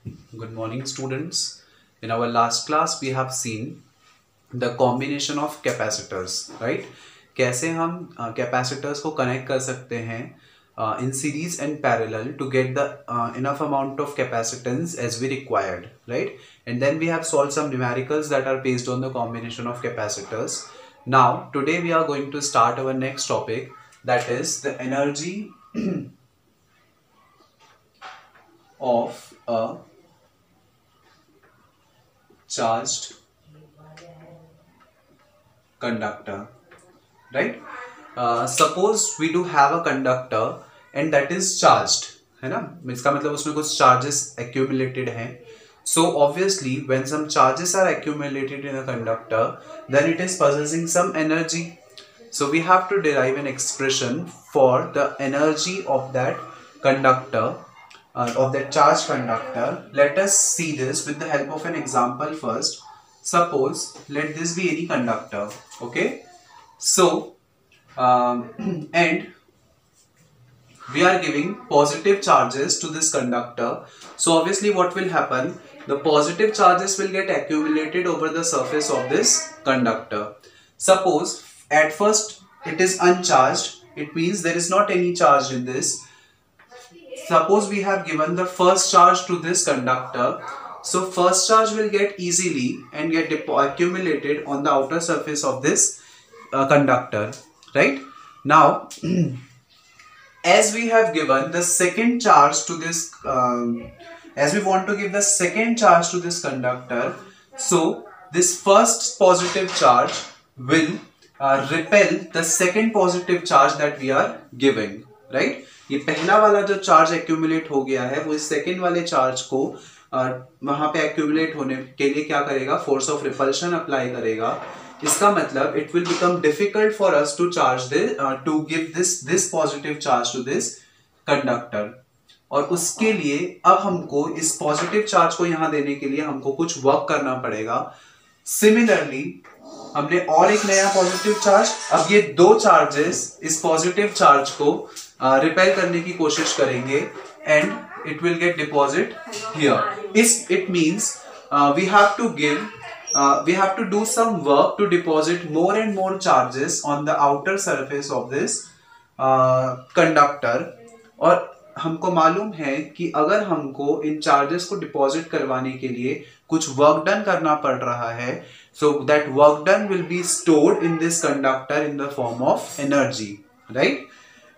Good morning, students. In our last class, we have seen the combination of capacitors, right? कैसे हम capacitors को connect कर सकते हैं in series and parallel to get the enough amount of capacitance as we required, right? And then we have solved some numericals that are based on the combination of capacitors. Now, today we are going to start our next topic, that is the energy of a charged conductor, right? Suppose we do have a conductor and that is charged, है ना? इसका मतलब उसमें कुछ charges accumulated हैं. So obviously when some charges are accumulated in a conductor, then it is possessing some energy. So we have to derive an expression for the energy of that conductor, of that charged conductor. Let us see this with the help of an example first. Suppose let this be any conductor, okay? So and we are giving positive charges to this conductor. So obviously what will happen? The positive charges will get accumulated over the surface of this conductor. Suppose at first it is uncharged, it means there is not any charge in this. Suppose we have given the first charge to this conductor. So first charge will get easily and get accumulated on the outer surface of this conductor, right? Now as we have given the second charge to this as we want to give the second charge to this conductor, so this first positive charge will repel the second positive charge that we are giving, right? ये पहला वाला जो charge accumulate हो गया है वो इस second वाले चार्ज को वहां पे एक्यूमुलेट होने के लिए क्या करेगा? फोर्स ऑफ रिपल्शन अप्लाई करेगा. इसका मतलब it will become difficult for us to charge this to give this positive charge to this conductor. और उसके लिए अब हमको इस पॉजिटिव चार्ज को यहां देने के लिए हमको कुछ वर्क करना पड़ेगा. सिमिलरली हमने और एक नया पॉजिटिव चार्ज, अब ये दो चार्जेस इस पॉजिटिव चार्ज को रिपेल करने की कोशिश करेंगे and it will get deposit here. It means we have to do some work to deposit more and more charges on the outer surface of this conductor. और हमको मालूम है कि अगर हमको इन चार्जेस को डिपॉजिट करवाने के लिए कुछ वर्क डन करना पड़ रहा है, so that work done will be stored in this conductor in the form of energy, right?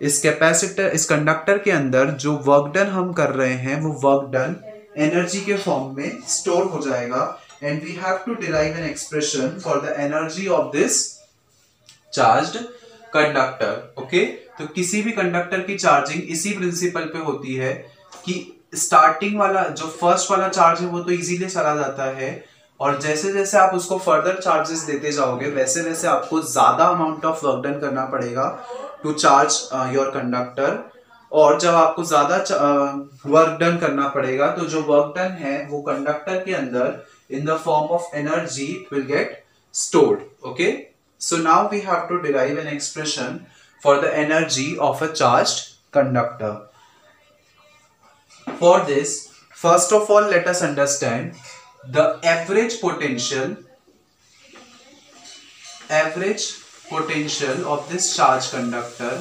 इस कैपेसिटर, इस कंडक्टर के अंदर जो वर्क डन हम कर रहे हैं वो वर्क डन एनर्जी के फॉर्म में स्टोर हो जाएगा. And we have to derive an expression for the energy of this charged conductor. Okay, तो किसी भी कंडक्टर की चार्जिंग इसी प्रिंसिपल पे होती है कि स्टार्टिंग वाला जो फर्स्ट वाला चार्ज है वो तो इजीली चला जाता है, और जैसे जैसे आप उसको फर्दर चार्जेस देते जाओगे वैसे वैसे आपको ज्यादा अमाउंट ऑफ वर्क डन करना पड़ेगा टू चार्ज योर कंडक्टर. और जब आपको ज्यादा वर्क डन करना पड़ेगा तो जो वर्क डन है वो कंडक्टर के अंदर in the form of energy will get stored. Okay, so now we have to derive an expression for the energy of a charged conductor. For this, first of all let us understand the average potential of this charged conductor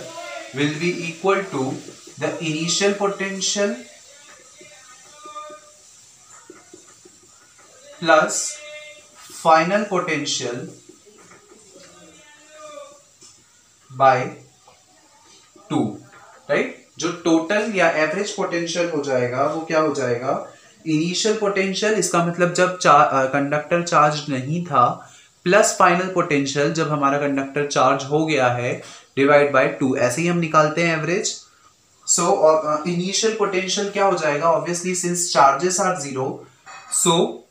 will be equal to the initial potential plus final potential by 2, right? जो total या average potential हो जाएगा वो क्या हो जाएगा? Initial potential, इसका मतलब जब कंडक्टर चार्ज नहीं था, प्लस फाइनल पोटेंशियल जब हमारा कंडक्टर चार्ज हो गया है, डिवाइड बाय 2. ऐसे ही हम निकालते हैं एवरेज. सो इनिशियल पोटेंशियल क्या हो जाएगा? Obviously since charges are zero, so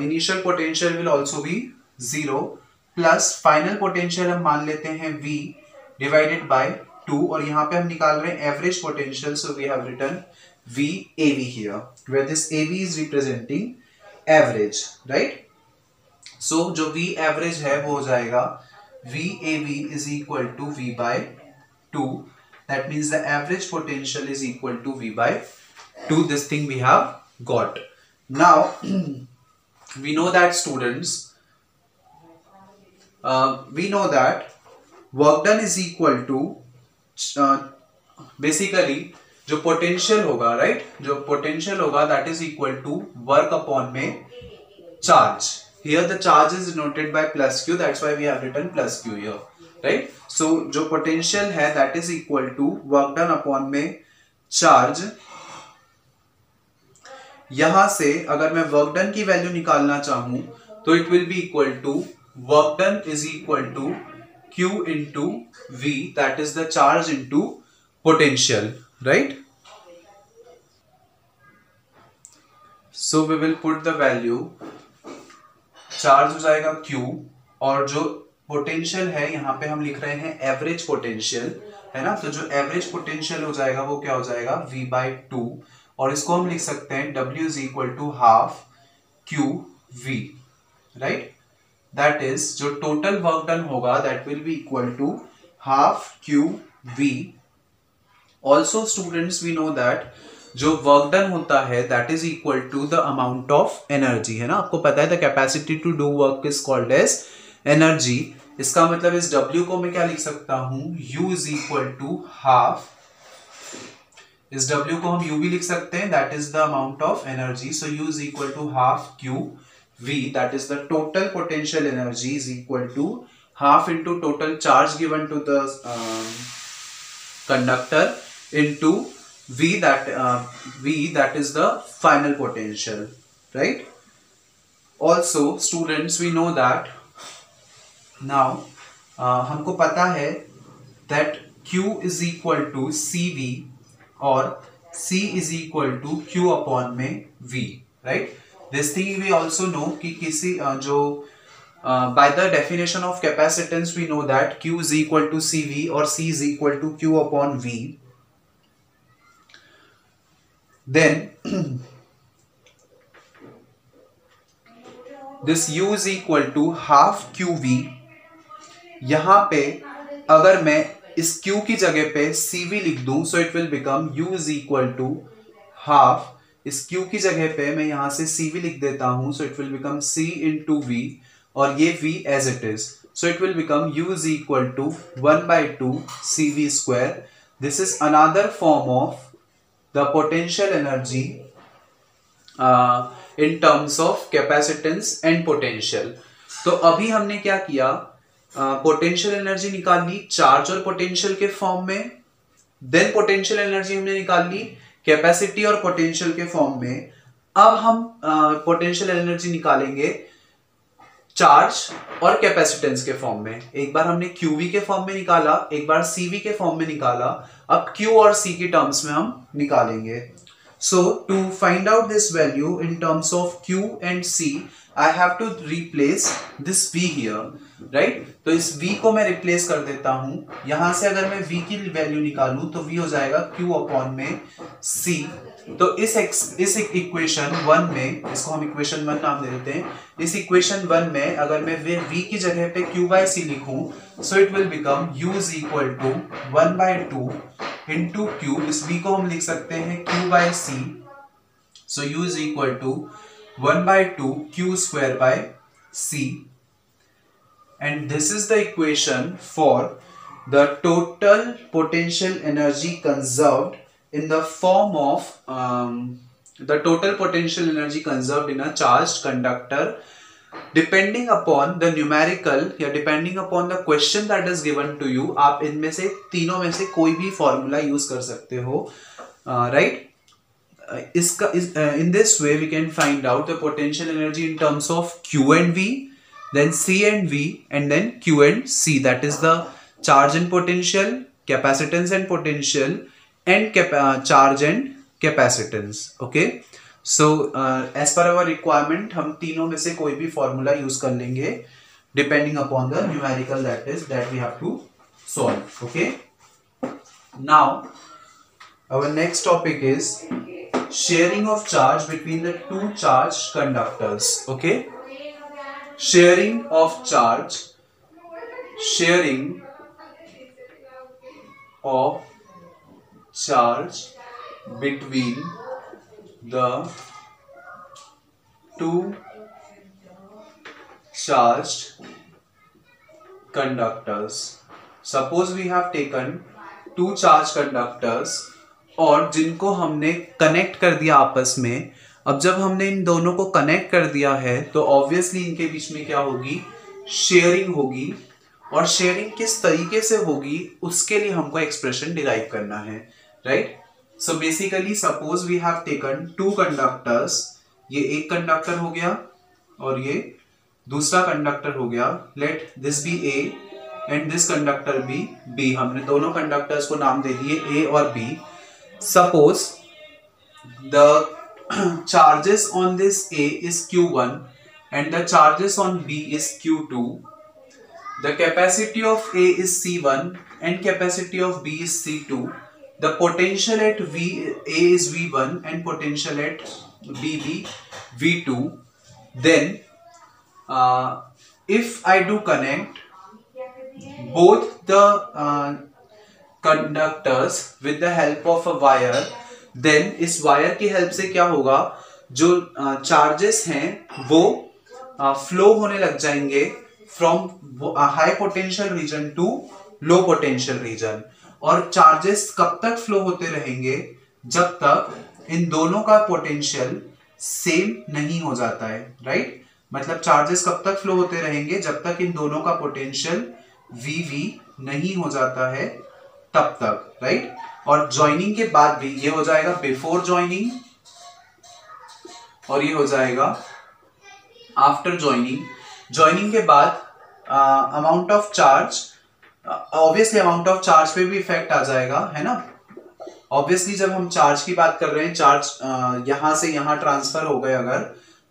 initial potential will also be zero, plus final potential हम मान लेते हैं v डिवाइडेड बाय 2, और यहाँ पे हम निकाल रहे हैं average potential. So we have written VAV here, where this AV is representing average, right? So जो V average है वो हो जाएगा VAV is equal to V by 2. That means the average potential is equal to V by 2. This thing we have got. Now we know that students, we know that work done is equal to basically जो potential होगा, right, जो potential होगा that is equal to work upon में charge. Here the charge is denoted by plus Q, that's why we have written plus Q here, right. So जो potential है that is equal to work done upon में charge. यहां से अगर मैं work done की value निकालना चाहूं तो it will be equal to work done is equal to Q into V, that is the charge into potential, right? So we will put the value, charge हो जाएगा Q और जो potential है यहाँ पे हम लिख रहे हैं एवरेज पोटेंशियल, है ना. तो जो एवरेज पोटेंशियल हो जाएगा वो क्या हो जाएगा V/2 और इसको हम लिख सकते हैं W is equal to half QV, right. That is जो टोटल वर्क डन होगा that will be equal to half QV. Also students we know that जो वर्क डन होता है that is equal to the amount of energy, है ना. आपको पता है the capacity to do work is called as energy. इसका मतलब इस W को मैं क्या लिख सकता हूं, U is equal to half, इस W को हम U भी लिख सकते हैं, that is the amount of energy. So U is equal to half QV, that is the total potential energy is equal to half into total charge given to the conductor into V, that is the final potential, right. Also students we know that now हमको पता है that Q is equal to CV और C is equal to Q upon में V, right. This thing we also know कि किसी जो by the definition of capacitance we know that Q is equal to CV और C is equal to Q upon V. Then this U is equal to half QV. यहाँ पे अगर मैं इस Q की जगह पे CV लिख दूं so it will become U is equal to half, इस Q की जगह पे मैं यहां से CV लिख देता हूं so it will become C into V और ये V as it is, so it will become U is equal to 1/2 CV square. This is another form of the potential energy in terms of capacitance and potential. तो अभी हमने क्या किया, potential energy निकाल ली charge और potential के form में, then potential energy हमने निकाल ली कैपेसिटी और पोटेंशियल के फॉर्म में. अब हम पोटेंशियल एनर्जी निकालेंगे चार्ज और कैपेसिटेंस के फॉर्म में. एक बार हमने QV के फॉर्म में निकाला, एक बार CV के फॉर्म में निकाला, अब Q और C की टर्म्स में हम निकालेंगे. So to find out this value in terms of Q and C I have to replace this V here, right. तो इस V को मैं रिप्लेस कर देता हूं. यहां से अगर मैं V की वैल्यू निकालूं तो V हो जाएगा Q अपॉन में C. तो इस इक्वेशन 1 में, इसको हम इक्वेशन 1 नाम दे देते हैं. इस इक्वेशन 1 में अगर मैं V की जगह पे Q/C लिखूं so it will become U is equal to 1/2 into Q. इस V को हम लिख सकते हैं Q/C. So U is equal to 1/2 Q square by C, and this is the equation for the total potential energy conserved in the form of the total potential energy conserved in a charged conductor depending upon the numerical या depending upon the question that is given to you. आप इनमें से तीनों में से कोई भी formula use कर सकते हो, राइट. इसका in this way we can find out the potential energy in terms of Q and V, then C and V, and then Q and C, that is the charge and potential, capacitance and potential, and charge and capacitance. Okay, so as per our requirement हम तीनों में से कोई भी formula use कर लेंगे depending upon the numerical that we have to solve. Okay, now our next topic is sharing of charge between the two charged conductors. Okay, sharing of charge, sharing of charge between the two charged conductors. Suppose we have taken two charged conductors और जिनको हमने connect कर दिया आपस में. अब जब हमने इन दोनों को कनेक्ट कर दिया है तो ऑब्वियसली इनके बीच में क्या होगी, शेयरिंग होगी. और शेयरिंग किस तरीके से होगी उसके लिए हमको एक्सप्रेशन डिराइव करना है, right. So basically suppose we have taken two conductors. ये एक कंडक्टर हो गया और ये दूसरा कंडक्टर हो गया. Let this be A and this conductor be B. हमने दोनों कंडक्टर्स को नाम दे दिए ए और B. Suppose the charges on this A is Q1 and the charges on B is Q2. The capacity of A is C1 and capacity of B is C2. The potential at A is V1 and potential at B V2. Then if I do connect both the conductors with the help of a wire, then इस wire की help से क्या होगा, जो charges हैं वो flow होने लग जाएंगे from high potential region to low potential region. और चार्जेस कब तक फ्लो होते रहेंगे, जब तक इन दोनों का पोटेंशियल सेम नहीं हो जाता है, राइट. मतलब चार्जेस कब तक फ्लो होते रहेंगे, जब तक इन दोनों का पोटेंशियल VV नहीं हो जाता है तब तक, राइट. और ज्वाइनिंग के बाद भी ये हो जाएगा बिफोर ज्वाइनिंग और ये हो जाएगा आफ्टर ज्वाइनिंग. ज्वाइनिंग के बाद amount of charge, obviously amount of charge पे भी इफेक्ट आ जाएगा, है ना. ऑब्वियसली जब हम चार्ज की बात कर रहे हैं, चार्ज यहां से यहां ट्रांसफर हो गए अगर,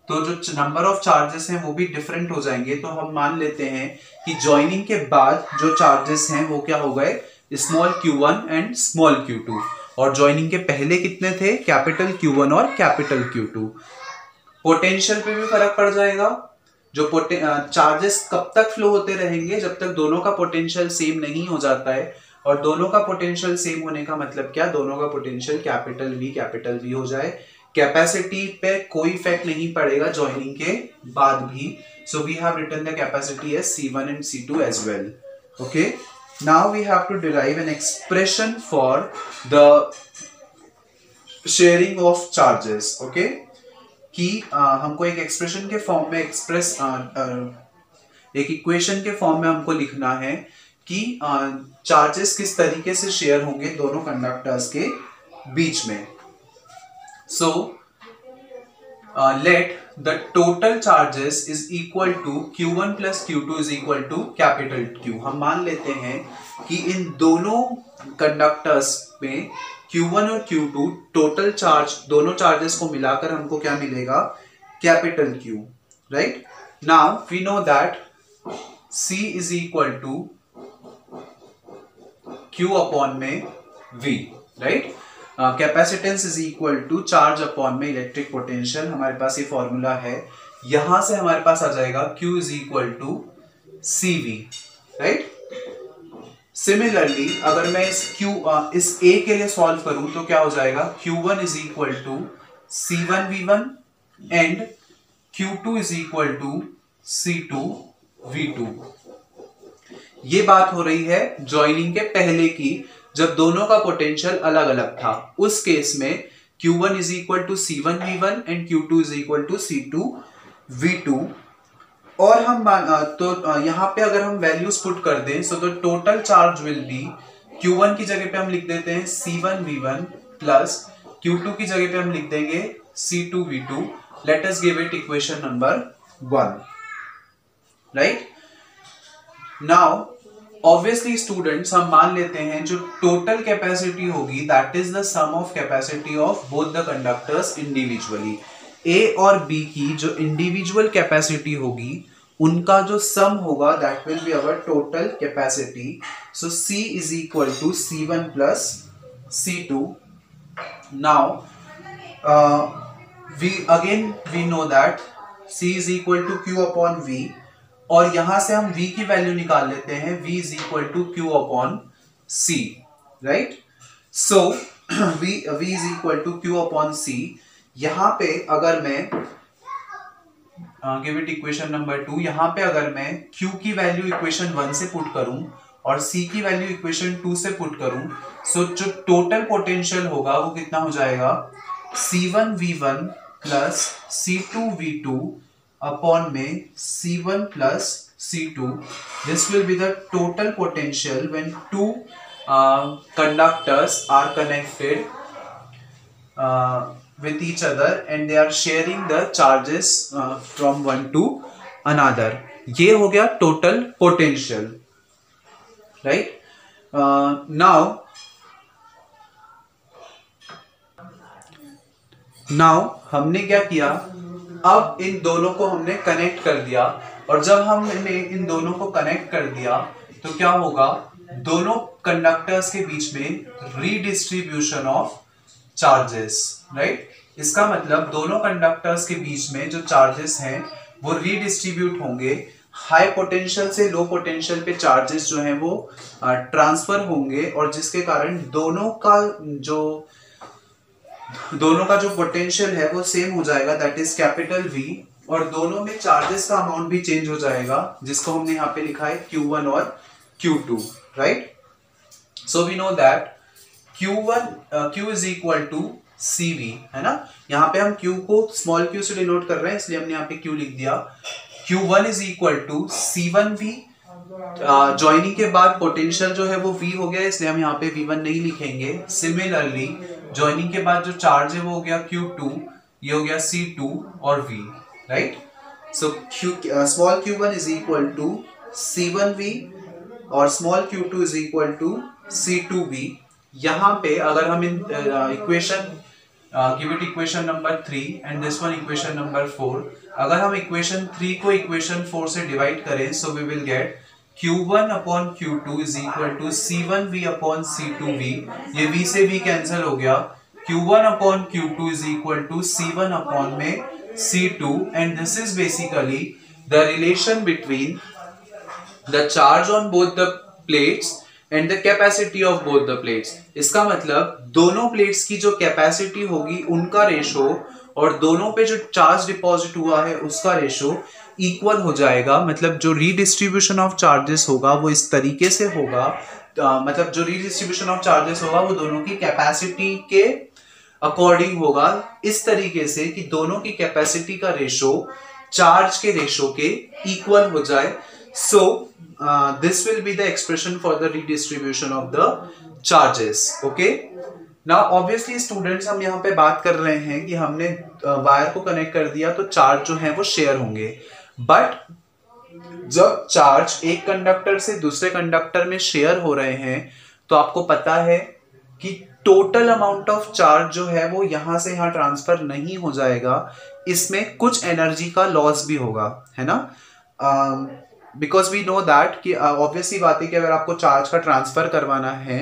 तो जो नंबर ऑफ चार्जेस हैं वो भी डिफरेंट हो जाएंगे. तो हम मान लेते हैं कि ज्वाइनिंग के बाद जो चार्जेस हैं वो क्या हो गए, small Q1 and small Q2. और ज्वाइनिंग के पहले कितने थे, कैपिटल Q1 और कैपिटल Q2. पोटेंशियल पे भी फर्क पड़ जाएगा. जो चार्जेस कब तक फ्लो होते रहेंगे, जब तक दोनों का पोटेंशियल सेम नहीं हो जाता है. और दोनों का पोटेंशियल सेम होने का मतलब क्या, दोनों का पोटेंशियल कैपिटल V हो जाए. कैपेसिटी पे कोई इफेक्ट नहीं पड़ेगा ज्वाइनिंग के बाद भी. So we have written the capacity as C1 and C2 as well. Okay, now we have to derive an expression for the sharing of charges. Okay, कि हमको एक एक्सप्रेशन के फॉर्म में एक इक्वेशन के फॉर्म में हमको लिखना है कि चार्जेस किस तरीके से शेयर होंगे दोनों कंडक्टर्स के बीच में. So let the total charges is equal to Q1 plus Q2 is equal to capital Q. हम मान लेते हैं कि इन दोनों कंडक्टर्स में Q1 और Q2 टोटल चार्ज, दोनों चार्जेस को मिलाकर हमको क्या मिलेगा, capital Q, right. Now we know that C is equal to Q upon में V, right. Capacitance is equal to charge upon में इलेक्ट्रिक पोटेंशियल. हमारे पास ये फॉर्मूला है, यहां से हमारे पास आ जाएगा Q is equal to CV, right. Similarly अगर मैं इस A के लिए सॉल्व करूं तो क्या हो जाएगा, Q1 is equal to C1V1 and Q2 is equal to C2V2. ये बात हो रही है ज्वाइनिंग के पहले की, जब दोनों का पोटेंशियल अलग अलग था. उस केस में Q1 is equal to C1V1 and Q2 is equal to C2V2. और हम तो यहाँ पे अगर हम वैल्यूज पुट कर दें, so the total charge will be, Q1 की जगह पे हम लिख देते हैं C1V1 प्लस Q2 की जगह पे हम लिख देंगे C2V2. Let us give it equation number 1, right. Now obviously students हम मान लेते हैं जो टोटल कैपेसिटी होगी that is the sum of capacity of both the conductors individually. A और बी की जो इंडिविजुअल कैपेसिटी होगी उनका जो सम होगा that will be our total capacity. So C is equal to C1 plus C2. Now we know that C is equal to Q upon V. और यहां से हम V की वैल्यू निकाल लेते हैं, V is equal to Q upon C, right. So V is equal to Q upon C. यहां पे अगर मैं गिव इट इक्वेशन नंबर 2। यहाँ पे अगर मैं Q की वैल्यू इक्वेशन 1 से पुट करूं और C की वैल्यू इक्वेशन 2 से पुट करूं, सो जो टोटल पोटेंशियल होगा वो कितना हो जाएगा, C1V1 प्लस C2V2 अपॉन में C1 plus C2. This will be the total potential when two conductors are connected with each other and they are sharing the charges from one to another. ये हो गया total potential, right? now हमने क्या किया, अब इन दोनों को हमने कनेक्ट कर दिया, और जब हमने इन दोनों को कनेक्ट कर दिया तो क्या होगा, दोनों कंडक्टर्स के बीच में रीडिस्ट्रीब्यूशन ऑफ चार्जेस, राइट। इसका मतलब दोनों कंडक्टर्स के बीच में जो चार्जेस हैं वो रीडिस्ट्रीब्यूट होंगे, हाई पोटेंशियल से लो पोटेंशियल पे चार्जेस जो हैं वो ट्रांसफर होंगे, और जिसके कारण दोनों का जो पोटेंशियल है वो सेम हो जाएगा, दैट इज कैपिटल V, और दोनों में चार्जेस का अमाउंट भी चेंज हो जाएगा, जिसको हमने यहाँ पे लिखा है Q1 और Q2, right. So we know that Q is equal to CV, है ना। यहाँ पे हम Q को स्मॉल q से डिनोट कर रहे हैं, इसलिए हमने यहाँ पे Q लिख दिया। Q1 is equal to C1V, joining के बाद पोटेंशियल जो है वो V हो गया, इसलिए हम यहाँ पे V1 नहीं लिखेंगे। सिमिलरली ज्वाइनिंग के बाद जो चार्ज है वो हो गया Q2, ये हो गया C2 और V, right. So small q1 is equal to C1V और small q2 is equal to C2V। यहाँ पे अगर हम in equation give it equation number 3 and this one equation number 4, अगर हम इक्वेशन 3 को इक्वेशन 4 से डिवाइड करें, so we will get Q1 upon Q2 is equal to C1V upon C2V। ये V से V कैंसिल हो गया। Q1 upon Q2 is equal to C1 upon में C2, and this is basically the relation between the charge on both the plates and the capacity of both the plates। इसका मतलब दोनों plates की जो capacity होगी उनका ratio और दोनों पे जो चार्ज डिपॉजिट हुआ है उसका रेशो इक्वल हो जाएगा। मतलब जो रीडिस्ट्रीब्यूशन ऑफ चार्जेस होगा वो इस तरीके से होगा, मतलब जो रीडिस्ट्रीब्यूशन ऑफ चार्जेस होगा वो दोनों की कैपेसिटी के अकॉर्डिंग होगा, इस तरीके से कि दोनों की कैपेसिटी का रेशो चार्ज के रेशो के इक्वल हो जाए। So this will be the expression for the redistribution of the charges. Okay, now obviously students हम यहाँ पे बात कर रहे हैं कि हमने वायर को कनेक्ट कर दिया तो चार्ज जो है वो शेयर होंगे, बट जब चार्ज एक कंडक्टर से दूसरे कंडक्टर में शेयर हो रहे हैं तो आपको पता है कि टोटल अमाउंट ऑफ चार्ज जो है वो यहां से यहां ट्रांसफर नहीं हो जाएगा, इसमें कुछ एनर्जी का लॉस भी होगा, है ना। बिकॉज वी नो दैट कि ऑब्वियसली बात है कि अगर आपको चार्ज का ट्रांसफर करवाना है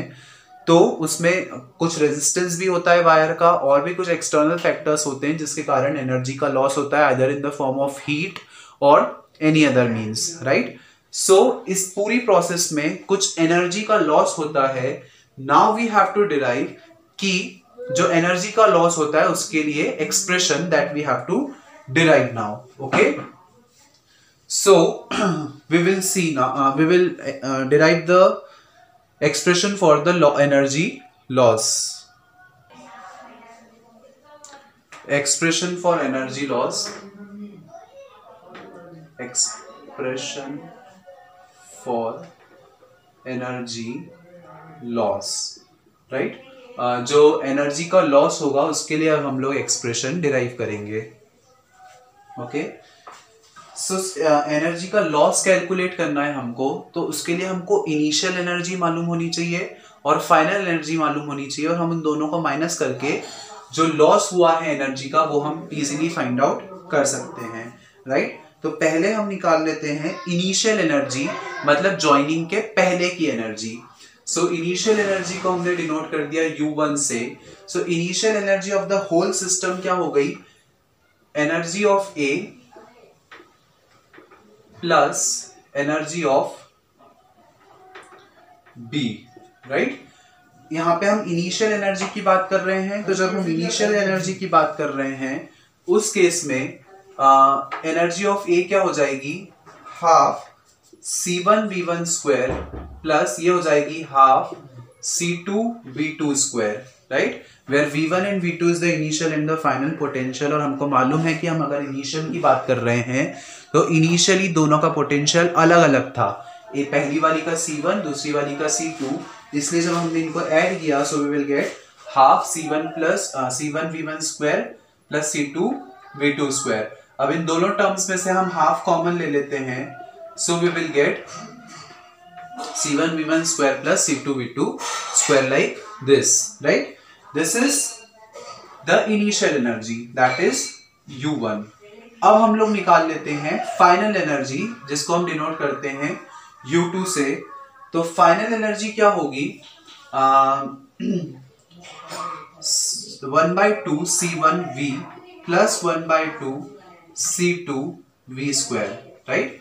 तो उसमें कुछ रेजिस्टेंस भी होता है वायर का, और भी कुछ एक्सटर्नल फैक्टर्स होते हैं जिसके कारण एनर्जी का लॉस होता है, either in the form of heat और एनी अदर मीन्स, राइट। सो इस पूरी प्रोसेस में कुछ एनर्जी का लॉस होता है। Now we have to derive कि जो एनर्जी का लॉस होता है उसके लिए expression that we have to derive now. Okay, so we will see now, we will derive the expression for the energy loss। expression for energy loss, expression for energy loss, right। जो energy का loss होगा उसके लिए अब हम लोग expression derive करेंगे। Okay, so energy का लॉस कैलकुलेट करना है हमको, तो उसके लिए हमको इनिशियल एनर्जी मालूम होनी चाहिए और फाइनल एनर्जी मालूम होनी चाहिए, और हम उन दोनों को माइनस करके जो लॉस हुआ है एनर्जी का वो हम इजीली फाइंड आउट कर सकते हैं, राइट। तो पहले हम निकाल लेते हैं इनिशियल एनर्जी, मतलब ज्वाइनिंग के पहले की एनर्जी। सो इनिशियल एनर्जी को हमने डिनोट कर दिया U1 से। So initial energy of the whole system क्या हो गई, energy of A plus energy of B, right. यहां पे हम इनिशियल एनर्जी की बात कर रहे हैं, तो जब हम इनिशियल एनर्जी की बात कर रहे हैं उस केस में एनर्जी ऑफ ए क्या हो जाएगी, हाफ C1V1 स्क्वायर प्लस ये हो जाएगी half C2V2 square, right, where V1 and V2 is the initial and the final potential. और हमको मालूम है कि हम अगर इनिशियल की बात कर रहे हैं तो इनिशियली दोनों का पोटेंशियल अलग अलग था, ये पहली वाली का C1 दूसरी वाली का C2, इसलिए जब हमने इनको ऐड किया so we will get half C1 plus C1V1 square plus C2V2 square. अब इन दोनों टर्म्स में से हम हाफ कॉमन ले लेते हैं, so we will get C1V1 square plus C2V2 square like this, right? This is the initial energy, that is U1। अब हम लोग निकाल लेते हैं फाइनल एनर्जी जिसको हम डिनोट करते हैं U2 से। तो फाइनल एनर्जी क्या होगी, 1/2 C1V plus 1/2 C2V square, right.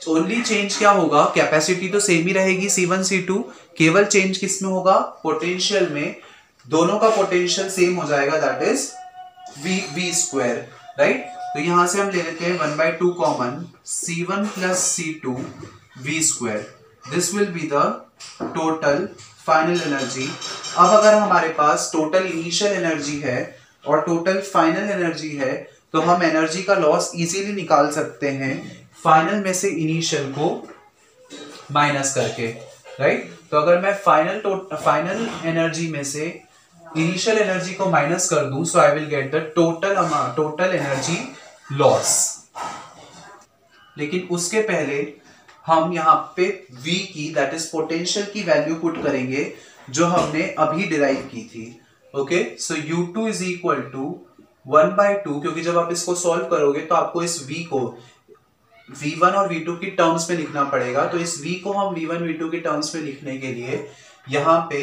Only change क्या होगा, कैपेसिटी तो सेम ही रहेगी C1 C2, केवल चेंज किस में होगा, पोटेंशियल में। दोनों का पोटेंशियल सेम हो जाएगा, that is V square, right. तो यहां से हम ले लेते हैं 1/2 common, C1 plus C2 V square, this will be the total final energy. अब अगर हमारे पास टोटल इनिशियल एनर्जी है और टोटल फाइनल एनर्जी है तो हम एनर्जी का लॉस इजीली निकाल सकते हैं फाइनल में से इनिशियल को माइनस करके, राइट। तो अगर मैं फाइनल एनर्जी में से इनिशियल एनर्जी को माइनस कर दूं so I will get the total energy loss. लेकिन उसके पहले हम यहाँ पे V की, दैट इज पोटेंशियल की वैल्यू पुट करेंगे जो हमने अभी डिराइव की थी। Okay, so U2 is equal to 1/2, क्योंकि जब आप इसको सॉल्व करोगे तो आपको इस V को V1 और V2 की टर्म्स में लिखना पड़ेगा। तो इस V को हम V1 V2 की टर्म्स में लिखने के लिए यहाँ पे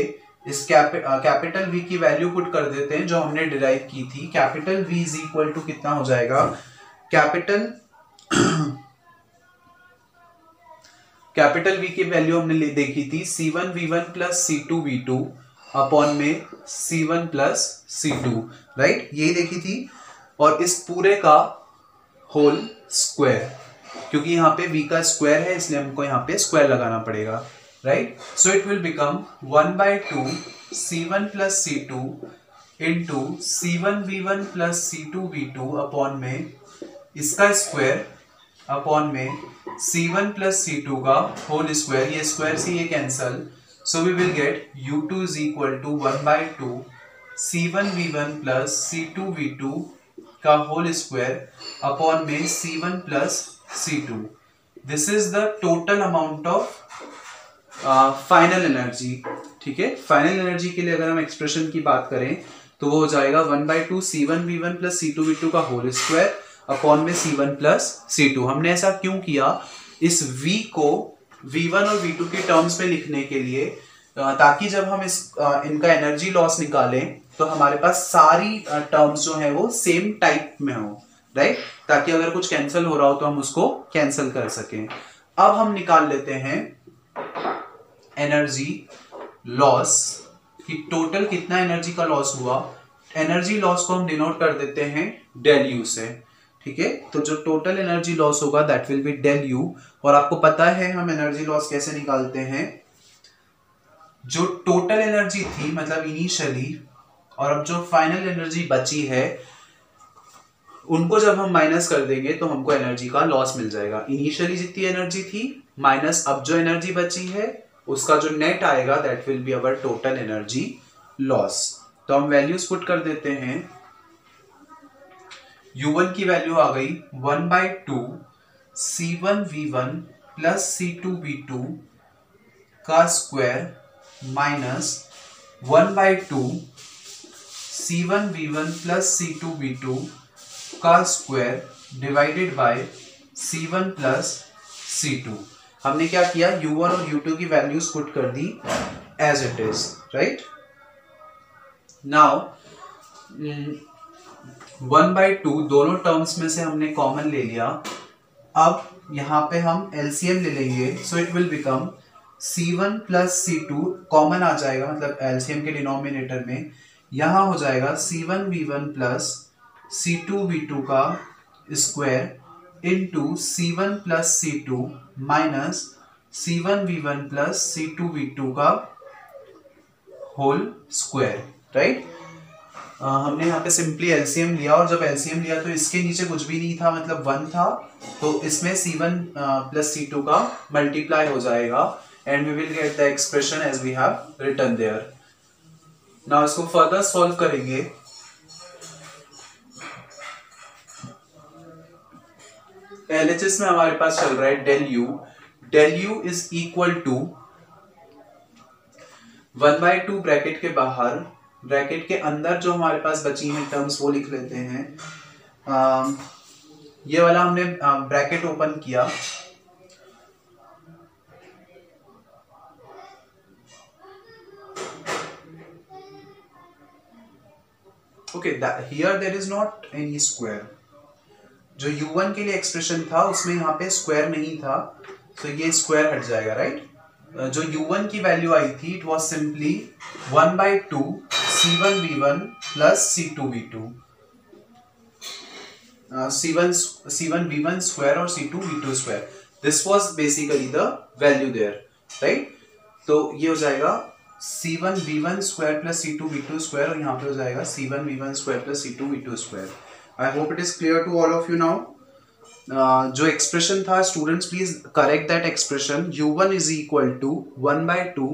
इस कैपिटल V की वैल्यू पुट कर देते हैं जो हमने डिराइव की थी। Capital V is equal to कितना हो जाएगा, कैपिटल V की वैल्यू हमने देखी थी C1V1 प्लस C2V2 अपॉन में C1 प्लस C2, राइट, ये देखी थी। और इस पूरे का होल स्क्वायर, क्योंकि यहाँ पे V का स्क्वायर है इसलिए हमको यहाँ पे स्क्वायर लगाना पड़ेगा, right. So it will become 1/2 C1 plus C2 into C1V1 plus C2V2 upon में इसका स्क्वायर अपॉन में C1 प्लस C2 का होल स्क्वायर, ये स्क्वायर से ये cancel, so we will get U2 is equal to 1/2 C1V1 plus C2V2 का whole square upon में C1 plus C2। This is the total amount of final energy, ठीक है। Final energy के लिए अगर हम एक्सप्रेशन की बात करें तो वो हो जाएगा 1/2 C1V1 प्लस C2V2 का होल स्क्वायर अपॉन में C1 प्लस C2। हमने ऐसा क्यों किया, इस V को V1 और V2 के टर्म्स में लिखने के लिए, ताकि जब हम इनका एनर्जी लॉस निकालें तो हमारे पास सारी टर्म्स जो है वो सेम टाइप में हो, राइट, ताकि अगर कुछ कैंसिल हो रहा हो तो हम उसको कैंसिल कर सकें। अब हम निकाल लेते हैं एनर्जी लॉस कि टोटल कितना एनर्जी का लॉस हुआ। एनर्जी लॉस को हम डिनोट कर देते हैं डेल यू से, ठीक है। तो जो टोटल एनर्जी लॉस होगा that will be del u. और आपको पता है हम एनर्जी लॉस कैसे निकालते हैं, जो टोटल एनर्जी थी मतलब इनिशियली और अब जो फाइनल एनर्जी बची है उनको जब हम माइनस कर देंगे तो हमको एनर्जी का लॉस मिल जाएगा। इनिशियली जितनी एनर्जी थी माइनस अब जो एनर्जी बची है उसका जो नेट आएगा that will be our total energy loss. तो हम वैल्यूज पुट कर देते हैं। U1 की वैल्यू आ गई 1/2 C1V1 प्लस C2V2 का square minus 1/2 C1V1 plus C2V2 का square divided by C1 plus C2। हमने क्या किया, U1 और U2 की वैल्यूज पुट कर दी as it is, right. Now 1/2 दोनों टर्म्स में से हमने कॉमन ले लिया। अब यहाँ पे हम एलसीएम ले लेंगे, so it will become C1 plus C2 common आ जाएगा, मतलब एलसीएम के डिनोमिनेटर में यहाँ हो जाएगा C1V1 प्लस C2V2 का square into C1 plus C2 minus C1V1 plus C2V2 का होल स्क्वायर, राइट। हमने यहाँ पे सिंपली एलसीएम लिया, और जब एलसीएम लिया तो इसके नीचे कुछ भी नहीं था, मतलब 1 था, तो इसमें C1 प्लस C2 का मल्टीप्लाई हो जाएगा and we will get the expression as we have written there. Now इसको फर्दर सॉल्व करेंगे। एलएचएस में हमारे पास चल रहा है del u is equal to 1/2 bracket के बाहर, ब्रैकेट के अंदर जो हमारे पास बची हैं टर्म्स वो लिख लेते हैं। ये वाला हमने ब्रैकेट ओपन किया, okay, here there is not any square. जो u1 के लिए एक्सप्रेशन था उसमें यहाँ पे स्क्वायर नहीं था, तो ये स्क्वायर हट जाएगा, राइट। जो u1 की वैल्यू आई थी it was simply 1/2 C1V1 plus C2V2, C1V1 square और C2V2 square, this was basically the value there, right. तो ये हो जाएगा C1V1 square plus C2V2 square, और यहाँ पे हो जाएगा C1V1 square plus C2V2 square. I hope it is clear to all of you now. जो एक्सप्रेशन था, students please correct that expression. u1 is equal to 1/2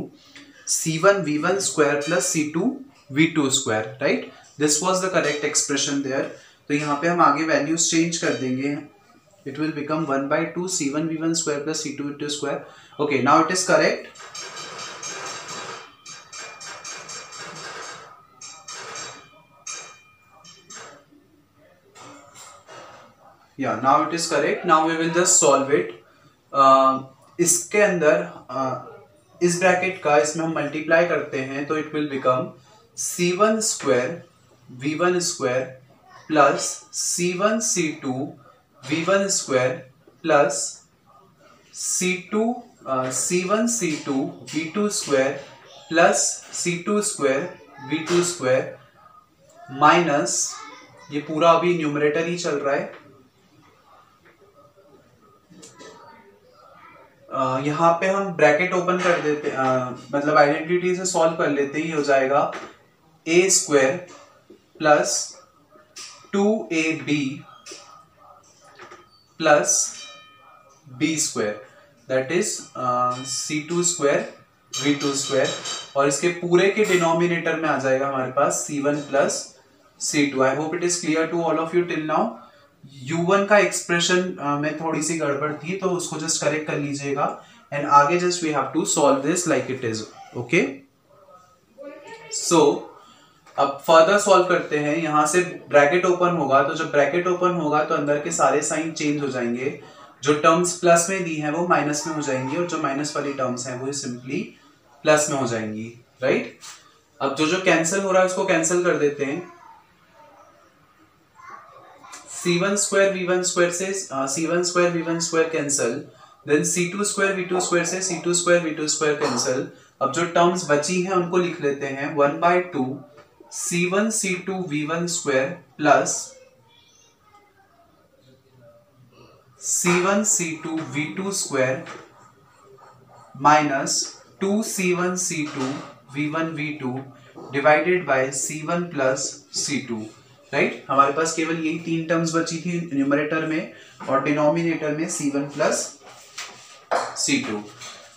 C1V1 square plus C2V2 square, right. This was the correct expression there. तो यहाँ पे हम आगे values change कर देंगे, it will become 1/2 C1V1 square plus C2V2 square. Okay, now it is correct. Yeah, now it is correct. Now we will just solve it. इसके अंदर इस ब्रैकेट का इसमें हम मल्टीप्लाई करते हैं तो it will become C1 square V1 square plus C1 C2 V1 square plus C1 C2 V2 square plus C2 square V2 square minus, ये पूरा अभी न्यूमरेटर ही चल रहा है, यहाँ पे हम ब्रैकेट ओपन कर देते, मतलब आइडेंटिटी से सॉल्व कर लेते ही हो जाएगा a square plus 2ab plus b square, that is C2 square V2 square, और इसके पूरे के डिनोमिनेटर में आ जाएगा हमारे पास C1 plus C2। I hope it is clear to all of you till now. u1 का एक्सप्रेशन में थोड़ी सी गड़बड़ थी तो उसको जस्ट करेक्ट कर लीजिएगा, एंड आगे just we have to solve this like it is, okay. So अब फर्दर सॉल्व करते हैं। यहां से ब्रैकेट ओपन होगा, तो जब ब्रैकेट ओपन होगा तो अंदर के सारे साइन चेंज हो जाएंगे, जो टर्म्स प्लस में दी हैं वो माइनस में हो जाएंगी, और जो माइनस वाली टर्म्स हैं वो सिंपली प्लस में हो जाएंगी, राइट। अब जो कैंसिल हो रहा है उसको कैंसिल कर देते हैं। C1 स्क्वायर V1 स्क्वायर से C1 square V1 square cancel, then C2 square V2 square से C2 square V2 square cancel. अब जो टर्म्स बची हैं उनको लिख लेते हैं 1/2 C1 C2 V1 square plus C1 C2 V2 square minus 2 C1 C2 V1 V2 divided by C1 plus C2, right. हमारे पास केवल यही 3 टर्म्स बची थी न्यूमरेटर में, और डिनोमिनेटर में C1 प्लस C2।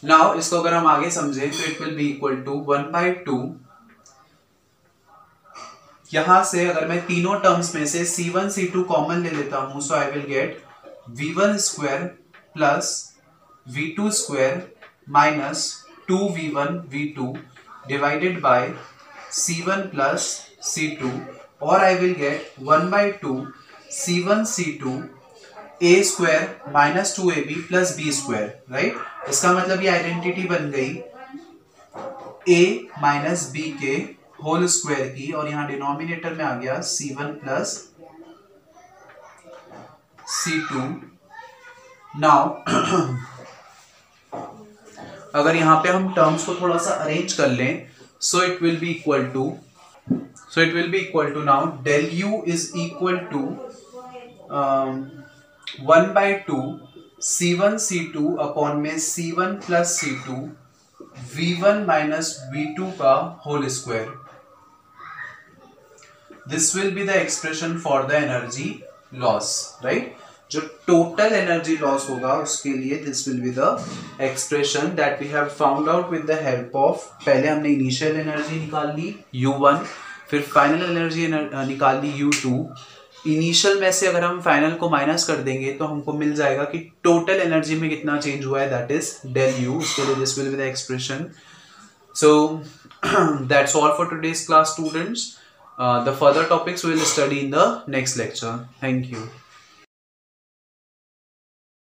नाउ इसको अगर हम आगे समझें तो it will be equal to 1/2, यहां से अगर मैं तीनों टर्म्स में से C1 C2 कॉमन ले लेता हूं, so I will get V1 square plus V2 square minus 2V1 V2 divided by C1 plus C2, और I will get 1/2 C1 C2 a square minus 2ab plus b square, right. इसका मतलब ये identity बन गई a minus b के whole square की, और यहाँ डिनोमिनेटर में आ गया C1 प्लस C2। नाउ अगर यहाँ पे हम टर्म्स को थोड़ा सा अरेंज कर लें, so it will be equal to now del u is equal to 1/2 C1 C2 अपॉन में C1 plus C2 V1 minus V2 का whole square. This will be the expression for the energy loss, right? जो total energy loss होगा उसके लिए this will be the expression that we have found out with the help of, पहले हमने initial energy निकाल ली U1, फिर final energy निकाल ली U2. Initial में से अगर हम फाइनल को माइनस कर देंगे तो हमको मिल जाएगा कि टोटल एनर्जी में कितना चेंज हुआ है, दैट इज डेल यू. उसके लिए this will be the expression. So that's all for today's class students. The further topics we will study in the next lecture. Thank you.